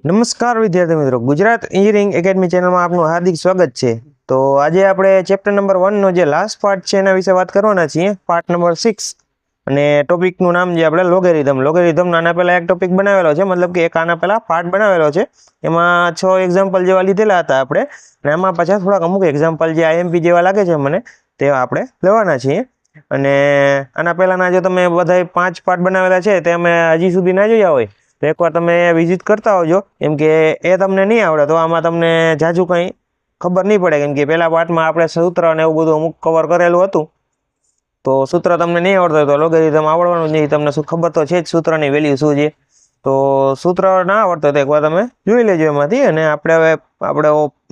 નમસ્કાર વિદ્યાર્થી મિત્રો, ગુજરાત એન્જિનિયરિંગ એકેડમી ચેનલમાં આપનું હાર્દિક સ્વાગત છે। તો આજે આપણે ચેપ્ટર નંબર 1 નો જે લાસ્ટ પાર્ટ છે એના વિશે વાત કરવાના છીએ, પાર્ટ નંબર 6। અને ટોપિકનું નામ જે આપણે લોગેરિધમ આના પહેલા એક ટોપિક બનાવેલો છે, મતલબ કે એક આના પહેલા પાર્ટ બનાવેલો છે। એમાં 6 એક્ઝામ્પલ જેવા લીધેલા હતા આપણે, અને આમાં પાછા થોડાક અમુક એક્ઝામ્પલ જે આઈએમપી જેવા લાગે છે મને તેવા આપણે લેવાના છીએ। અને આના પહેલાના જો તમે બધા 5 પાર્ટ બનાવેલા છે તે અમે હજી સુધી ના જોયા હોય તો એકવાર તમે વિઝિટ કરતા હોજો, કેમ કે એ તમને નહીં આવડે તો આમાં તમને જાજુ કંઈ ખબર નહીં પડે, કેમ કે પહેલા પાર્ટમાં આપણે સૂત્ર અને એવું બધું અમુક કવર કરેલું હતું। તો સૂત્ર તમને નહીં આવડતું તો લોગેરિધમ આવડવાનું જ નહીં, તમને શું ખબર તો છે જ સૂત્રની વેલ્યુ શું છે। તો સૂત્ર ના આવડતું તો એકવાર તમે જોઈ લેજો એમાંથી। અને આપણે હવે આપણે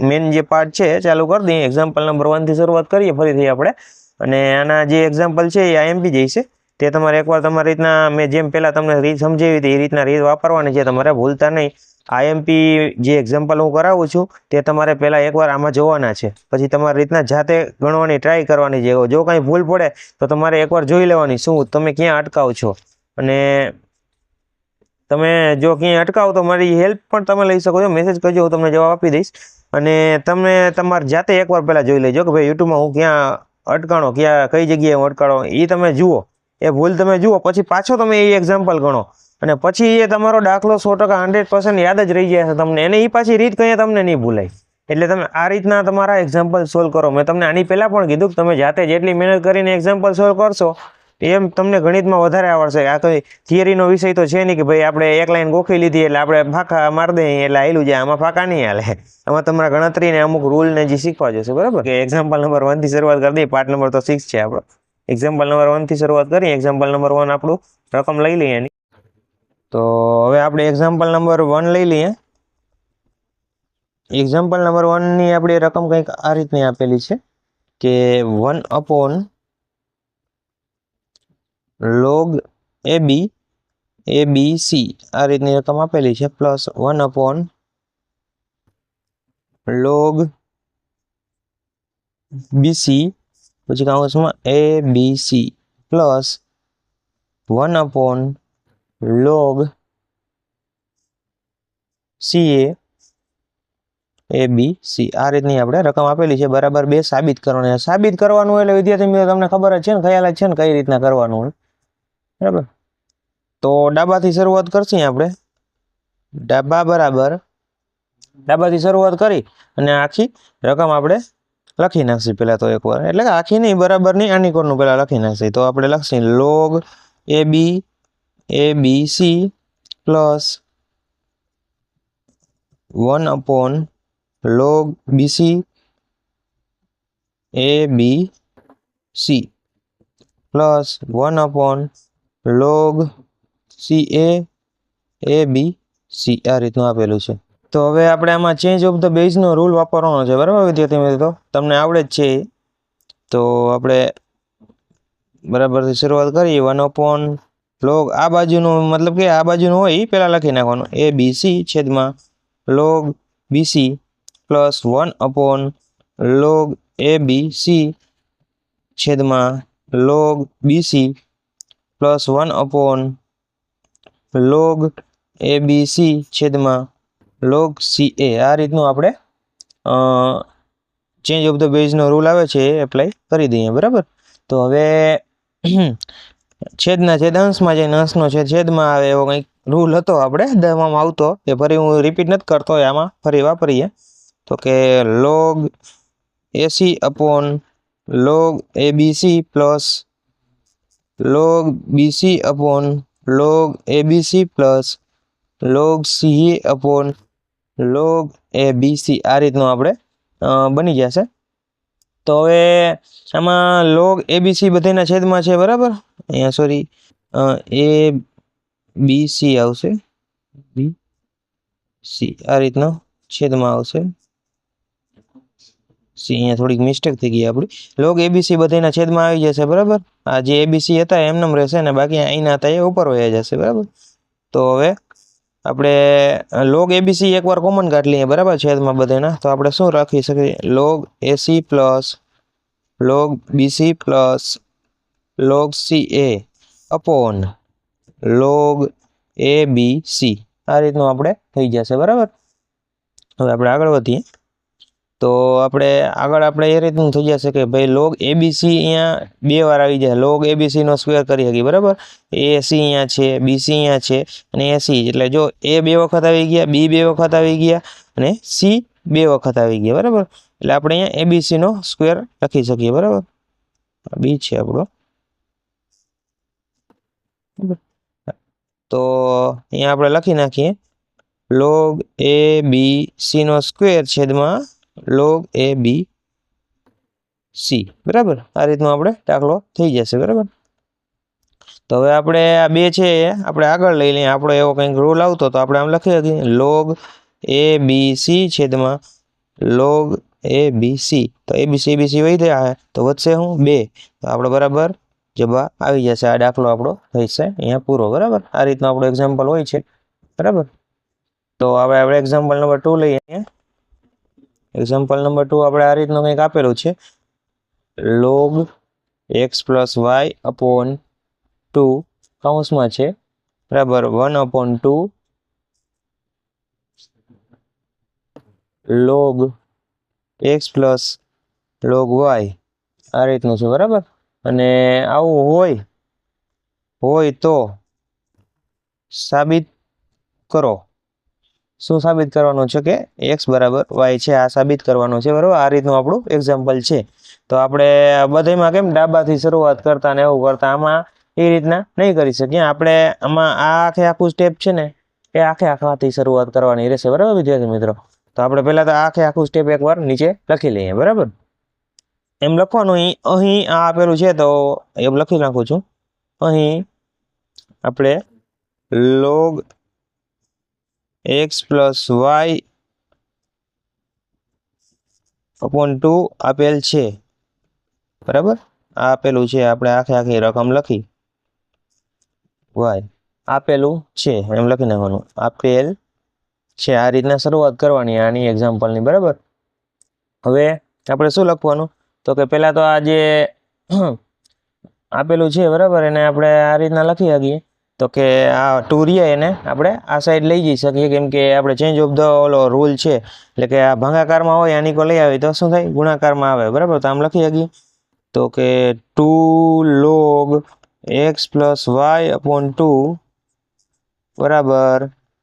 મેઇન જે પાર્ટ છે ચાલુ કરી દઈએ, એક્ઝામ્પલ નંબર 1 થી શરૂઆત કરીએ ફરીથી આપણે। અને આના જે એક્ઝામ્પલ છે એ આઈએમપી જઈશે, તે તમારે એકવાર તમારી રીતના મેં જેમ પહેલાં તમને રીત સમજાવી હતી એ રીતના રીત વાપરવાની છે, તમારે ભૂલતા નહીં। આઈએમપી જે એક્ઝામ્પલ હું કરાવું છું તે તમારે પહેલાં એકવાર આમાં જોવાના છે, પછી તમારી રીતના જાતે ગણવાની ટ્રાય કરવાની છે। જો કાંઈ ભૂલ પડે તો તમારે એકવાર જોઈ લેવાની શું તમે ક્યાં અટકાવ છો, અને તમે જો ક્યાંય અટકાવો તો મારી હેલ્પ પણ તમે લઈ શકો છો, મેસેજ કરજો, હું તમને જવાબ આપી દઈશ। અને તમે તમારે જાતે એકવાર પહેલાં જોઈ લેજો કે ભાઈ યુટ્યુબમાં હું ક્યાં અટકાણો, ક્યાં કઈ જગ્યાએ હું અટકાણો, એ તમે જુઓ, એ ભૂલ તમે જુઓ, પછી પાછો તમે એ એક્ઝામ્પલ ગણો, અને પછી એ તમારો દાખલો 100% 100% યાદ જ રહી જાય તમને, એને એ પાછી રીત કંઈ તમને નહીં ભૂલાય। એટલે તમે આ રીતના તમારા એક્ઝામ્પલ સોલ્વ કરો। મેં તમને આની પહેલાં પણ કીધું કે તમે જાતે જેટલી મહેનત કરીને એક્ઝામ્પલ સોલ્વ કરશો એમ તમને ગણિતમાં વધારે આવડશે। આ કોઈ થિયરીનો વિષય તો છે નહીં કે ભાઈ આપણે એક લાઈન ગોખી લીધી એટલે આપણે ફાંકા મારી દઈએ એટલે હાલ્યું જાય, આમાં ફાંકા નહીં હાલે। આમાં તમારા ગણતરીને અમુક રૂલ ને જે શીખવા જશે, બરાબર? કે એક્ઝામ્પલ નંબર 1 થી શરૂઆત કરી દઈએ, પાર્ટ નંબર તો 6 છે આપણો। એક્ઝામ્પલ નંબર 1 થી શરૂઆત કરીએ, એક્ઝામ્પલ નંબર 1 આપણું રકમ લઈ લઈએ એની। તો હવે આપણે એક્ઝામ્પલ નંબર 1 લઈ લઈએ। એક્ઝામ્પલ નંબર 1 ની આપણી રકમ કંઈક આ રીતની આપેલી છે કે 1 log AB ABC આ રીતની રકમ આપેલી છે, પ્લસ 1 log BC પછી કૌંસમાં ABC plus 1 log CA ABC આ રીતની આપણે રકમ આપેલી છે, બરાબર 2 સાબિત કરવાની। સાબિત કરવાનું એટલે વિદ્યાર્થી મિત્રો તમને ખબર જ છે ને, ખ્યાલ જ છે ને કઈ રીતના કરવાનું હોય, બરાબર? તો ડાબાથી શરૂઆત કરશું આપણે, ડાબા બરાબર ડાબાથી શરૂઆત કરી અને આખી રકમ આપણે લખી નાખશી પહેલાં તો એકવાર, એટલે કે આખી નહીં, બરાબર નહીં, આની કોરનું પહેલાં લખી નાખશી। તો આપણે લખશી log AB ABC plus 1 log BC ABC plus 1 log CA ABC આ રીતનું આપેલું છે। તો હવે આપણે આમાં ચેન્જ ઓફ ધ બેઝનો રૂલ વાપરવાનો છે, બરાબર વિદ્યાર્થી મિત્રો? તમને આવડે જ છે। તો આપણે બરાબરથી શરૂઆત કરીએ, 1 log આ બાજુનું, મતલબ કે આ બાજુનું હોય એ પહેલાં લખી નાખવાનું, ABC છેદમાં log BC plus 1 log ABC છેદમાં log BC plus 1 log ABC છેદમાં log CA આ રીતનું આપણે ચેન્જ ઓફ ધ બેઝનો રૂલ આવે છે એ એપ્લાય કરી દઈએ, બરાબર? તો હવે છેદના છેદ અંશમાં જઈને અંશનો છેદમાં આવે એવો કંઈક રૂલ હતો આપણે દવામાં આવતો, એ ફરી હું રિપીટ નથી કરતો, આમાં ફરી વાપરીએ। તો કે log AC log ABC plus log BC log ABC plus log CA log ABC આ રીતનું આપણે બની જશે। તો હવે આમાં log ABC બધાના છેદમાં છે, બરાબર? અહીંયા સોરી ABC આવશે, BC આ રીતનો છેદમાં આવશે, અહીંયા થોડીક મિસ્ટેક થઈ ગઈ આપણી, log ABC બધાના છેદમાં આવી જશે, બરાબર? આ જે ABC હતા એમનેમ રહેશે ને બાકી અહીંના હતા એ ઉપર વહી જશે, બરાબર? તો હવે આપણે log ABC એકવાર કોમન કાઢી લઈએ, બરાબર? છેદમાં બધાના, તો આપણે શું રાખી શકીએ, log AC plus log BC plus log CA upon log ABC આ રીતનું આપણે થઈ જશે બરાબર। હવે આપણે આગળ વધીએ તો આપણે એ રીતનું થઈ જશે કે ભાઈ log ABC અહીંયા 2 વાર આવી જાય। log ABC નો સ્ક્વેર કરી શકીએ બરાબર। AC અહીંયા છે, BC અહીંયા છે અને AC, એટલે જો A 2 વખત આવી ગયા, B 2 વખત આવી ગયા અને C 2 વખત આવી ગયા બરાબર। એટલે આપણે અહીંયા ABC નો સ્ક્વેર લખી શકીએ બરાબર। B છે આપણો, તો અહીંયા આપણે લખી નાખીએ log ABC નો સ્ક્વેર છેદમાં log ABC બરાબર। આ રીતનો આપણે દાખલો થઈ જશે બરાબર। તો હવે આપણે આ 2 છે આપણે આગળ લઈ લઈએ। આપણો એવો કંઈક રૂલ આવતો તો આપણે આમ લખી શકીએ log ABC છેદમાં log ABC। તો ABC વધ્યા તો વધશે હું 2, તો આપણે બરાબર જવાબ આવી જશે। આ દાખલો આપણો થશે અહીંયા પૂરો બરાબર। આ રીતનો આપણો એક્ઝામ્પલ હોય છે બરાબર। તો હવે આપણે એક્ઝામ્પલ નંબર 2 લઈએ। એક્ઝામ્પલ નંબર 2 આપણે આ રીતનું કંઈક આપેલું છે log x + y upon 2 કૌંસમાં છે બરાબર 1/2 log x + log y આ રીતનું છે બરાબર। અને આવું હોય તો સાબિત કરો। શું સાબિત કરવાનું છે કે x બરાબર y છે, આ સાબિત કરવાનું છે બરાબર। આ રીતનું આપણું એક્ઝામ્પલ છે। તો આપણે બધામાં કેમ ડાબાથી શરૂઆત કરતા ને એવું કરતા, આમાં એ રીતના નહીં કરી શકીએ આપણે। આમાં આખું સ્ટેપ છે ને એ આખાથી શરૂઆત કરવાની રહેશે બરાબર વિદ્યાર્થી મિત્રો। તો આપણે પહેલા તો આખું સ્ટેપ એકવાર નીચે લખી લઈએ બરાબર। એમ લખવાનું અહીં આ આપેલું છે તો એમ લખી નાખું છું। અહીં આપણે log x + y upon 2 આપેલ છે બરાબર। આ આપેલું છે, આપણે આખી રકમ લખી y આપેલું છે એમ લખી નાખવાનું આપેલ છે। આ રીતના શરૂઆત કરવાની આની એક્ઝામ્પલની બરાબર। હવે આપણે શું લખવાનું તો કે પહેલા તો આ જે આપેલું છે બરાબર એને આપણે આ રીતના લખી શકીએ તો કે આ 2 રહ્યા એને આપણે આ સાઈડ લઈ જઈ શકીએ, કેમ કે આપણે ચેન્જ ઓફ ધ ઓલો રૂલ છે, એટલે કે આ ભાગાકારમાં હોય આની કો લઈ આવી તો શું થાય ગુણાકારમાં આવે બરાબર। તો આમ લખી શકીએ તો કે 2 log x + y upon 2 બરાબર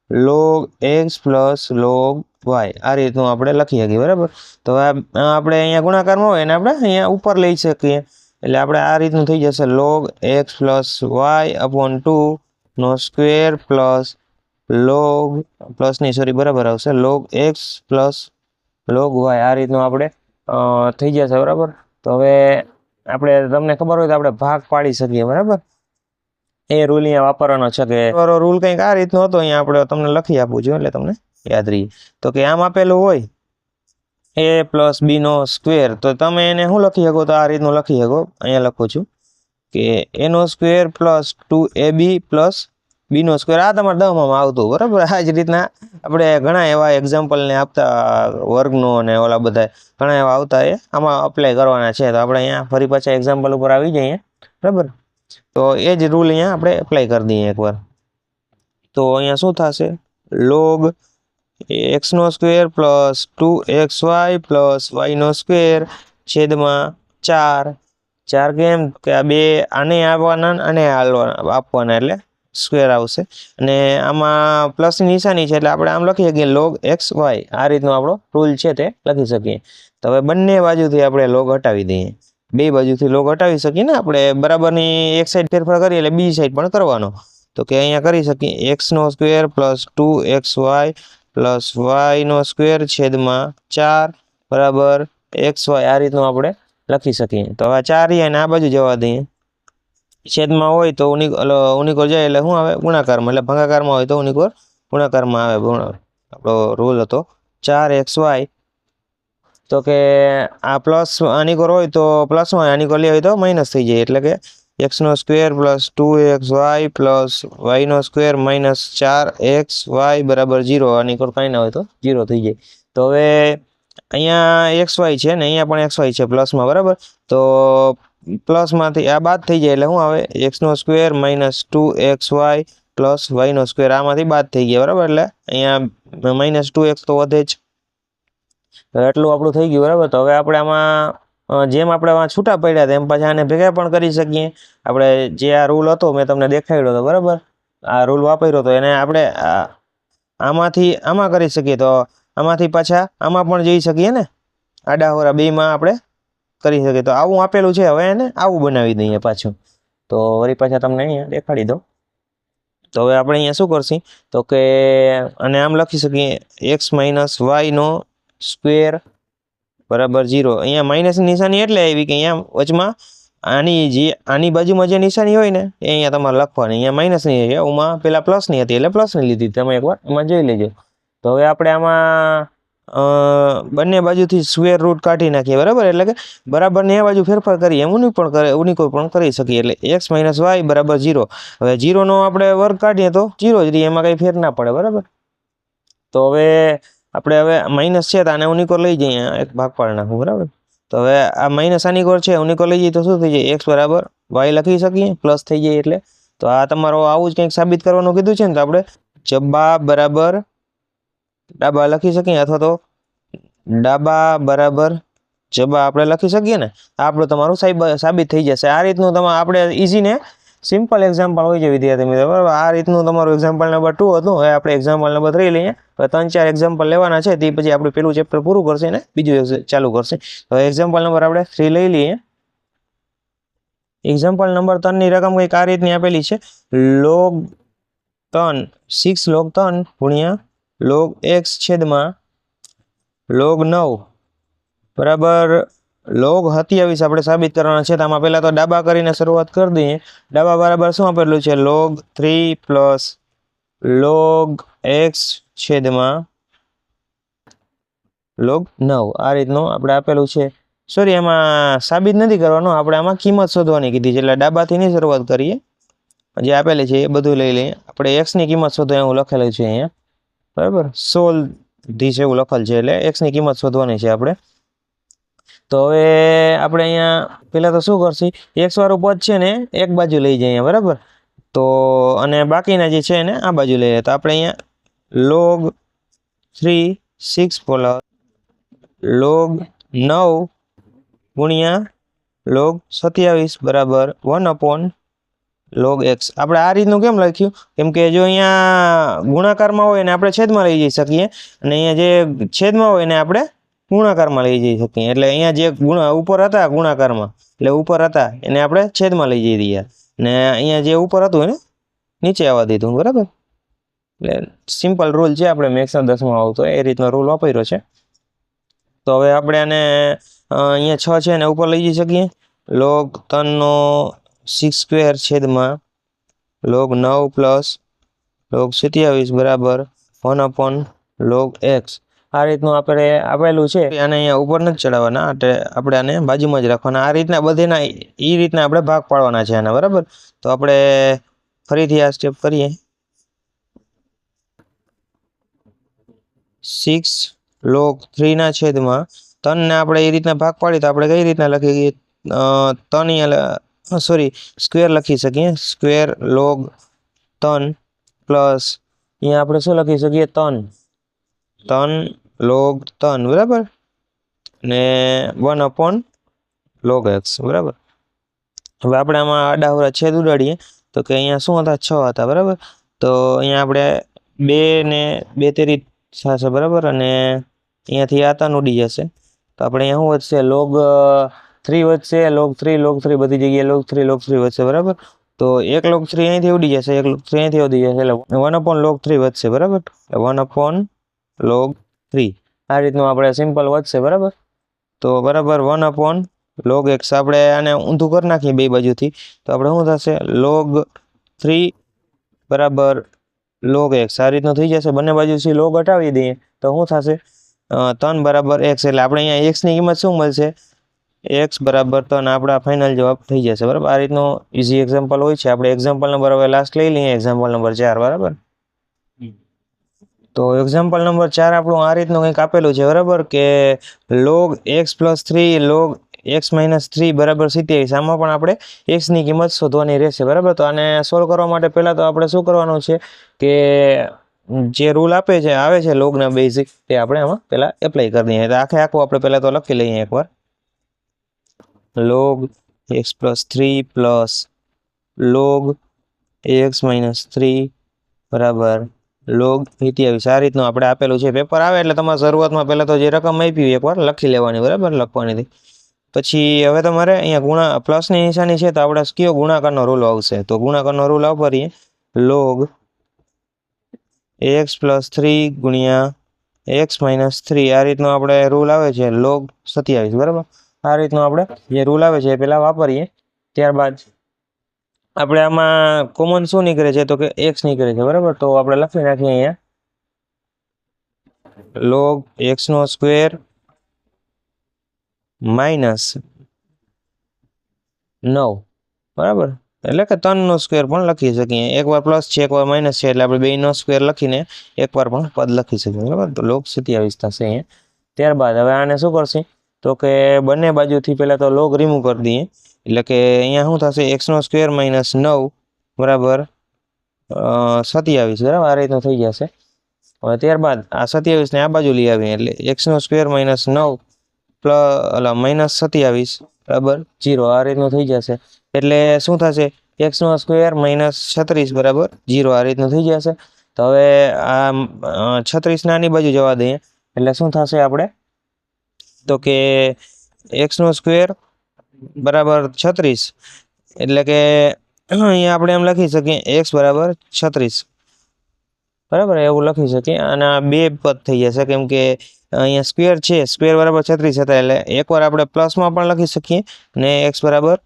log x + log y આ રીતનું આપણે લખી શકીએ બરાબર। તો આપણે અહીંયા ગુણાકારમાં હોય ને આપણે અહીંયા ઉપર લઈ શકીએ, એટલે આપણે આ રીતનું થઈ જશે log x + y upon 2 નો સ્ક્વેર પ્લસ log બરાબર આવશે log x + log y આ રીતનું આપણે થઈ જશે બરાબર। તો હવે આપણે તમને ખબર હોય તો આપણે ભાગ પાડી શકીએ બરાબર। એ રૂલ અહીંયા વાપરવાનો છે કે રૂલ કંઈક આ રીતનો હતો, અહીંયા આપણે તમને લખી આપું છું એટલે તમને યાદ રહી। તો કે આમ આપેલું હોય a + b નો સ્ક્વેર, તો તમે એને શું લખી શકો તો આ રીતનું લખી શકો। અહીંયા લખું છું કે a નો સ્ક્વેર + 2ab + b નો સ્ક્વેર। આ તમારે 10માં આવતું બરાબર। આ જ રીતના આપણે ઘણા એવા એક્ઝામ્પલને આપતા વર્ગનો અને ઓલા બધા ઘણા એવા આવતા એ આમાં અપ્લાય કરવાના છે। તો આપણે અહીંયા ફરી પાછા એક્ઝામ્પલ ઉપર આવી જઈએ બરાબર। તો એ જ રૂલ અહીંયા આપણે એપ્લાય કરી દઈએ એકવાર। તો અહીંયા શું થશે log x નો સ્ક્વેર + 2xy + y નો સ્ક્વેર છેદમાં 4 કેમ કે આ બે આને આવવાના અને આપવાના એટલે સ્ક્વેર આવશે, અને આમાં પ્લસની નિશાની છે એટલે આપણે આમ લખી શકીએ log xy। આ રીતનો આપણો રૂલ છે તે લખી શકીએ। તો હવે બંને બાજુથી આપણે log હટાવી દઈએ, બે બાજુથી log હટાવી શકીએ ને આપણે બરાબરની એક સાઈડ ફેરફાર કરીએ એટલે બીજી સાઈડ પણ કરવાનો। તો કે અહીંયા કરી શકીએ x નો સ્ક્વેર + 2xy + y નો સ્ક્વેર છેદમાં 4 બરાબર xy આ રીતનું આપણે લખી શકીએ। તો હવે 4 રહ્યા અને આ બાજુ જવા દઈએ, છેદમાં હોય તો ઉનિકોર જાય એટલે શું આવે ગુણાકારમાં, એટલે ભાગાકારમાં હોય તો ઉનિકોર ગુણાકારમાં આવે। આપણો રૂલ હતો 4xy, તો કે આ પ્લસ આનિકોર હોય તો પ્લસમાં, આનિકોર લઈ હોય તો માઇનસ થઈ જાય, એટલે કે x નો સ્ક્વેર + 2xy + y નો સ્ક્વેર -4xy બરાબર 0, આનિકોર કાંઈ ના હોય તો 0 થઈ જાય। તો હવે અહીંયા xy છે ને અહીંયા પણ xy છે પ્લસમાં બરાબર। તો પ્લસમાંથી આ બાદ થઈ જાય એટલે શું આવે x નો સ્ક્વેર -2xy પ્લસ વાયનો સ્ક્વેર આમાંથી બાદ થઈ ગયા બરાબર, એટલે અહીંયા -2x તો વધે જ, એટલું આપણું થઈ ગયું બરાબર. તો હવે આપણે આમાં જેમ આપણે આમાં છૂટા પડ્યા તેમ પાછા આને ભેગા પણ કરી શકીએ. આપણે જે આ રૂલ હતો મેં તમને દેખાડ્યો હતો બરાબર, આ રૂલ વાપર્યો હતો એને આપણે આમાંથી આમાં કરી શકીએ, તો આમાંથી પાછા આમાં પણ જઈ શકીએ ને, આડા હોરા બેમાં આપણે કરી શકીએ. તો આવું આપેલું છે, હવે એને આવું બનાવી દઈએ પાછું. તો વળી પાછા તમને અહીંયા દેખાડી દો. તો હવે આપણે અહીંયા શું કરશું તો કે અને આમ લખી શકીએ x - y નો સ્ક્વેર બરાબર 0. અહીંયા માઇનસની નિશાની એટલે આવી કે અહીંયા વચમાં આની બાજુમાં જે નિશાની હોય ને એ અહીંયા તમારે લખવાની. અહીંયા માઇનસની છે, ઓમાં પેલા પ્લસની હતી એટલે પ્લસની લીધી, તમે એકવાર એમાં જોઈ લેજો. તો હવે આપણે આમાં બંને બાજુથી સ્ક્વેર રૂટ કાઢી નાખીએ બરાબર, એટલે કે બરાબરની આ બાજુ ફેરફાર કરીએ એમ ઉનિકોર પણ કરી શકીએ. એટલે x - y બરાબર 0. હવે 0નો આપણે વર્ગ કાઢીએ તો 0 જ રહે, એમાં કંઈ ફેર ના પડે બરાબર. તો હવે આપણે હવે માઇનસ છે તો આને ઉનિકોર લઈ જઈએ, એક ભાગ પાડી નાખું બરાબર. તો હવે આ માઇનસ આની કોર છે, ઉનિકોર લઈ જઈએ તો શું થઈ જાય, x બરાબર y લખી શકીએ, પ્લસ થઈ જાય એટલે. તો આ તમારો આવું જ કંઈક સાબિત કરવાનું કીધું છે ને, તો આપણે જબા બરાબર ડાબા લખી શકીએ, અથવા તો ડાબા બરાબર જબા આપણે લખી શકીએ ને. આપણું તમારું સાબિત થઈ જશે. આ રીતનું આપણે ઇઝી ને સિમ્પલ એક્ઝામ્પલ હોય છે વિદ્યાર્થી મિત્રો બરાબર. આ રીતનું તમારું એક્ઝામ્પલ નંબર 2 હતું. હવે આપણે એક્ઝામ્પલ નંબર 3 લઈએ. હવે 3-4 એક્ઝામ્પલ લેવાના છે, તે પછી આપણે પેલું ચેપ્ટર પૂરું કરશે ને બીજું ચાલુ કરશે. હવે એક્ઝામ્પલ નંબર આપણે 3 લઈ લઈએ. એક્ઝામ્પલ નંબર 3 ની રકમ કંઈક આ રીતની આપેલી છે, log 3 6 log 3 ગુણ્યા log x છેદમાં log 9 બરાબર log 27 આપણે સાબિત કરવાના છે. તો આમાં પહેલા તો ડાબા કરીને શરૂઆત કરી દઈએ. ડાબા બરાબર શું આપેલું છે, log 3 પ્લસ log x છેદમાં log 9 આ રીતનું આપણે આપેલું છે. સોરી, એમાં સાબિત નથી કરવાનું, આપણે આમાં કિંમત શોધવાની કીધી છે, એટલે ડાબાથી ની શરૂઆત કરીએ. જે આપેલી છે એ બધું લઈ લઈએ. આપણે x ની કિંમત શોધો એવું લખેલું છે અહીંયા બરાબર, 16 એવું લખેલ છે, એટલે x ની કિંમત શોધવાની છે આપણે. તો હવે આપણે અહીંયા પહેલા તો શું કરશું, x વાળું પદ છે ને એક બાજુ લઈ જઈએ બરાબર. તો અને બાકીના જે છે ને આ બાજુ લઈએ. તો આપણે અહીંયા log 3 6 પ્લસ log 9 ગુણ્યા log 27 બરાબર 1/log x. આપણે આ રીતનું કેમ લખ્યું, કેમ કે જો અહીંયા ગુણાકારમાં હોય ને આપણે છેદમાં લઈ જઈ શકીએ, અને અહીંયા જે છેદમાં હોય ને આપણે ગુણાકારમાં લઈ જઈ શકીએ. એટલે અહીંયા જે ઉપર હતા ગુણાકારમાં, એટલે ઉપર હતા એને આપણે છેદમાં લઈ જઈ દઈએ, ને અહીંયા જે ઉપર હતું એને નીચે આવવા દીધું બરાબર. એટલે સિમ્પલ રૂલ છે, આપણે મેક્સ 10માં આવતો એ રીતનો રૂલ વાપર્યો છે. તો હવે આપણે આને અહીંયા 6 છે એને ઉપર લઈ જઈ શકીએ, log 3 નો 6 સ્ક્વેર છેદમાં log 9 પ્લસ log 27 બરાબર 1/log x. આ રીતનું આપણે આપેલું છે. આને અહીંયા ઉપર નથી ચડાવવાના, આપણે આને બાજુમાં જ રાખવાના. આ રીતના બધેના એ રીતના આપણે ભાગ પાડવાના છે આના બરાબર. તો આપણે ફરીથી આ સ્ટેપ કરીએ. 6 log 3 ના છેદમાં 3 ને આપણે એ રીતના ભાગ પાડીએ તો આપણે કઈ રીતના લખીએ, 3 અહીંયા સોરી સ્ક્વેર લખી શકીએ, સ્ક્વેર log 3 પ્લસ અહીંયા આપણે શું લખી શકીએ, 3 log 3 બરાબર, ને 1/log x બરાબર. હવે આપણે આમાં આડા હોરા છેદ ઉડાડીએ તો કે અહીંયા શું હતા, 6 હતા બરાબર. તો અહીંયા આપણે 2 ને 2 તેરી થશે બરાબર, અને અહીંયાથી આ 3 ઉડી જશે. તો આપણે અહીંયા શું વધશે, log 3 વધશે, log 3 બધી જગ્યાએ log 3 વધશે બરાબર. તો 1 log 3 અહીંથી ઉડી જશે, 1 log 3 અહીંથી ઉડી જશે, એટલે 1/log 3 વધશે બરાબર, 1/log 3 આ રીતનું આપણે સિમ્પલ વધશે બરાબર. તો બરાબર 1/log x. આપણે આને ઊંધું કરી નાખીએ બે બાજુથી, તો આપણે શું થશે, log 3 બરાબર log x આ રીતનું થઈ જશે. બંને બાજુથી log હટાવી દઈએ તો શું થશે, 3 બરાબર x. એટલે આપણે અહીંયા x ની કિંમત શું મળશે, x બરાબર 3 આપણા ફાઇનલ જવાબ થઈ જશે બરાબર. આ રીતનો ઇઝી એક્ઝામ્પલ હોય છે. આપણે એક્ઝામ્પલ નંબર હવે લાસ્ટ લઈ લઈએ, એક્ઝામ્પલ નંબર 4 બરાબર. તો એક્ઝામ્પલ નંબર 4 આપણું આ રીતનું કંઈક આપેલું છે બરાબર, કે log x + 3 log x - 3 બરાબર 27 આમાં પણ આપણે x ની કિંમત શોધવાની રહેશે બરાબર। તો આને સોલ્વ કરવા માટે પહેલાં તો આપણે શું કરવાનું છે કે જે રૂલ આવે છે લોગના બેઝિક તે આપણે આમાં પહેલાં એપ્લાય કરી દઈએ। તો આખું આપણે પહેલાં તો લખી લઈએ એકવાર log x + 3 plus log x - 3 બરાબર log 27 આ રીતનું આપણે આપેલું છે। પેપર આવે એટલે તમારે શરૂઆતમાં પહેલાં તો જે રકમ આપી એકવાર લખી લેવાની બરાબર લખવાની। પછી હવે તમારે અહીંયા પ્લસની નિશાની છે તો આપણે કયો ગુણાકારનો રૂલ આવશે તો ગુણાકારનો રૂલ વાપરીએ log x + 3 ગુણ્યા x - 3 આ રીતનો આપણે રૂલ આવે છે log 27 બરાબર। આ રીતનો આપણે જે રૂલ આવે છે એ પહેલાં વાપરીએ। ત્યારબાદ આપણે આમાં કોમન શું નીકળે છે તો કે x નીકળે છે બરાબર। તો આપણે લખી નાખીએ અહીંયા log x² - 9 બરાબર એટલે કે 3² પણ લખી શકીએ। એકવાર પ્લસ છે એકવાર માઇનસ છે એટલે આપણે બેનો સ્ક્વેર લખીને એકવાર પણ પદ લખી શકીએ બરાબર। તો log 27 થશે અહીંયા। ત્યારબાદ હવે આને શું કરશે તો કે બંને બાજુથી પહેલાં તો log રિમૂવ કરી દઈએ એટલે કે અહીંયા શું થશે x² - 9 બરાબર 27 બરાબર આ રીતનું થઈ જશે। હવે ત્યારબાદ આ 27 ને આ બાજુ લઈ આવીએ એટલે x² - 9 -27 બરાબર 0 આ રીતનું થઈ જશે। એટલે શું થશે x² - 36 બરાબર 0 આ રીતનું થઈ જશે। તો હવે આ 36 આની બાજુ જવા દઈએ એટલે શું થશે આપણે તો કે x² બરાબર 36 એટલે કે અહીંયા આપણે એમ લખી શકીએ x બરાબર 36 બરાબર એવું લખી શકીએ। અને આ બે પદ થઈ જશે કેમ કે અહીંયા સ્ક્વેર છે સ્ક્વેર બરાબર 36 હતા એટલે એકવાર આપણે પ્લસમાં પણ લખી શકીએ ને x બરાબર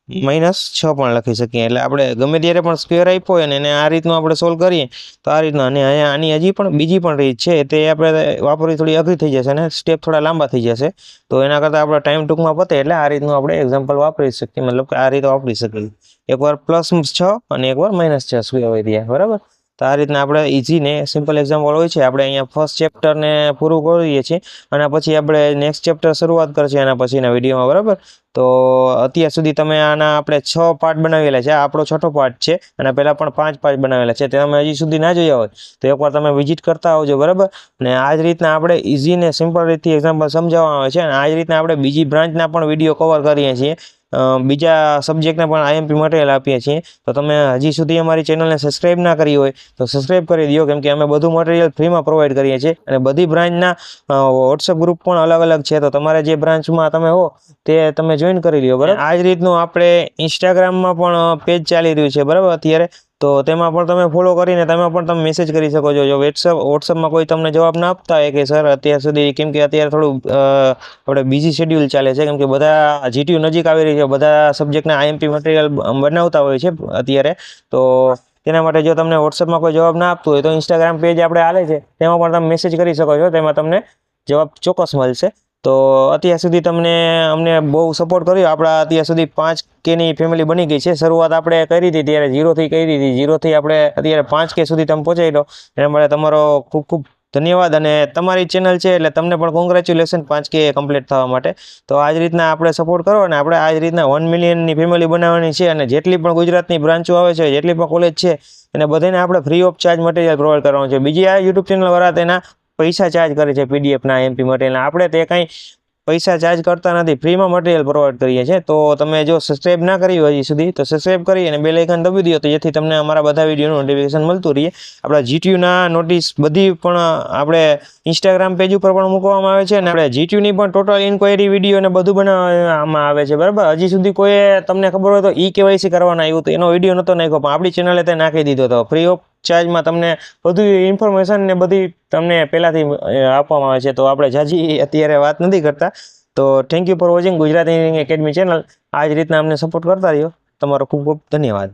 -6 પણ લખી શકીએ। એટલે આપણે ગમે ત્યારે પણ સ્ક્વેર આપ્યો હોય ને એને આ રીતનું આપણે સોલ્વ કરીએ તો આ રીતનું અને અહીંયા આની હજી પણ બીજી પણ રીત છે તે આપણે વાપરવી થોડી અઘરી થઈ જશે અને સ્ટેપ થોડા લાંબા થઈ જશે। તો એના કરતાં આપણે ટાઈમ ટૂંકમાં પતે એટલે આ રીતનું આપણે એક્ઝામ્પલ વાપરી શકીએ મતલબ કે આ રીતે વાપરી શકીએ એકવાર +6 અને એકવાર -6 સ્ક્વેર હોય ત્યાં બરાબર। તો આ રીતના આપણે ઇઝી ને સિમ્પલ એક્ઝામ્પલ હોય છે। આપણે અહીંયા ફર્સ્ટ ચેપ્ટરને પૂરું કરીએ છીએ અને પછી આપણે નેક્સ્ટ ચેપ્ટર શરૂઆત કરશે આના પછીના વિડીયોમાં બરાબર। તો અત્યાર સુધી તમે આના આપણે 6 પાર્ટ બનાવેલા છે આપણો 6થો પાર્ટ છે અને પહેલાં પણ 5 પાર્ટ બનાવેલા છે તે તમે હજી સુધી ના જોયા હોય તો એકવાર તમે વિઝિટ કરતા આવજો બરાબર। અને આ જ રીતના આપણે ઇઝી ને સિમ્પલ રીતથી એક્ઝામ્પલ સમજાવવામાં આવે છે અને આ જ રીતના આપણે બીજી બ્રાન્ચના પણ વિડીયો કવર કરીએ છીએ બીજા સબ્જેક્ટના પણ આઈએમપી મટીરિયલ આપીએ છીએ। તો તમે હજી સુધી અમારી ચેનલને સબસ્ક્રાઈબ ના કરી હોય તો સબસ્ક્રાઈબ કરી દો કેમ કે અમે બધું મટીરિયલ ફ્રીમાં પ્રોવાઈડ કરીએ છીએ અને બધી બ્રાન્ચના વોટ્સઅપ ગ્રુપ પણ અલગ અલગ છે। તો તમારે જે બ્રાન્ચમાં તમે હો તે તમે જોઈન કરી લ્યો બરાબર। આ જ રીતનું આપણે ઇન્સ્ટાગ્રામમાં પણ પેજ ચાલી રહ્યું છે બરાબર અત્યારે તો તેમાં પણ તમે ફોલો કરીને તેમાં પણ તમે મેસેજ કરી શકો છો। જો વોટ્સઅપમાં કોઈ તમને જવાબ ના આપતા હોય કે સર અત્યાર સુધી કેમ કે અત્યારે થોડું આપણે બીજી શેડ્યુલ ચાલે છે કેમ કે બધા GTU નજીક આવી રહી છે બધા સબ્જેક્ટના આઈએમપી મટીરિયલ બનાવતા હોય છે અત્યારે તો તેના માટે જો તમને વોટ્સઅપમાં કોઈ જવાબ ના આપતું હોય તો ઇન્સ્ટાગ્રામ પેજ આપણે હાલે છે તેમાં પણ તમે મેસેજ કરી શકો છો તેમાં તમને જવાબ ચોક્કસ મળશે। તો અત્યાર સુધી અમને બહુ સપોર્ટ કર્યો આપણા અત્યાર સુધી 5K ની ફેમિલી બની ગઈ છે। શરૂઆત આપણે કરી હતી ત્યારે 0થી કરી હતી 0થી આપણે અત્યારે 5K સુધી તમે પહોંચાડી લો એના માટે તમારો ખૂબ ખૂબ ધન્યવાદ અને તમારી ચેનલ છે એટલે તમને પણ કોંગ્રેચ્યુલેશન 5K કમ્પ્લીટ થવા માટે। તો આ જ રીતના આપણે સપોર્ટ કરો અને આપણે આ જ રીતના 1 મિલિયનની ફેમિલી બનાવવાની છે અને જેટલી પણ ગુજરાતની બ્રાન્ચો આવે છે જેટલી પણ કોલેજ છે અને બધાને આપણે free of charge material provide કરવાનું છે। બીજી આ યુટ્યુબ ચેનલવાળા તેના પૈસા ચાર્જ કરે છે પીડીએફના આઈએમપી મટીરિયલના આપણે તે કાંઈ પૈસા ચાર્જ કરતા નથી ફ્રીમાં મટીરિયલ પ્રોવાઈડ કરીએ છીએ। તો તમે જો સબસ્ક્રાઈબ ના કરી હોય હજી સુધી તો સબસ્ક્રાઈબ કરી અને બેલ આઇકન દબાવી દો તો જેથી તમને અમારા બધા વિડીયોનું નોટિફિકેશન મળતું રહે। આપણા GTUના નોટિસ બધી પણ આપણે ઇન્સ્ટાગ્રામ પેજ ઉપર પણ મૂકવામાં આવે છે અને આપણે GTUની પણ ટોટલ ઇન્ક્વાયરી વિડીયો ને બધું બનાવવામાં આવે છે બરાબર। હજી સુધી કોઈ તમને ખબર હોય તો KYC કરવાના આવ્યું તો એનો વિડીયો નહોતો નાખ્યો પણ આપણી ચેનલે તે નાખી દીધો હતો ફ્રી ઓફ ચાર્જમાં તમને બધી ઇન્ફોર્મેશન ને બધી તમને પહેલાંથી આપવામાં આવે છે। તો આપણે જાજી અત્યારે વાત નથી કરતા। તો thank you for watching Gujarat engineering academy channel આ જ રીતના અમને સપોર્ટ કરતા રહ્યો। તમારો ખૂબ ખૂબ ધન્યવાદ।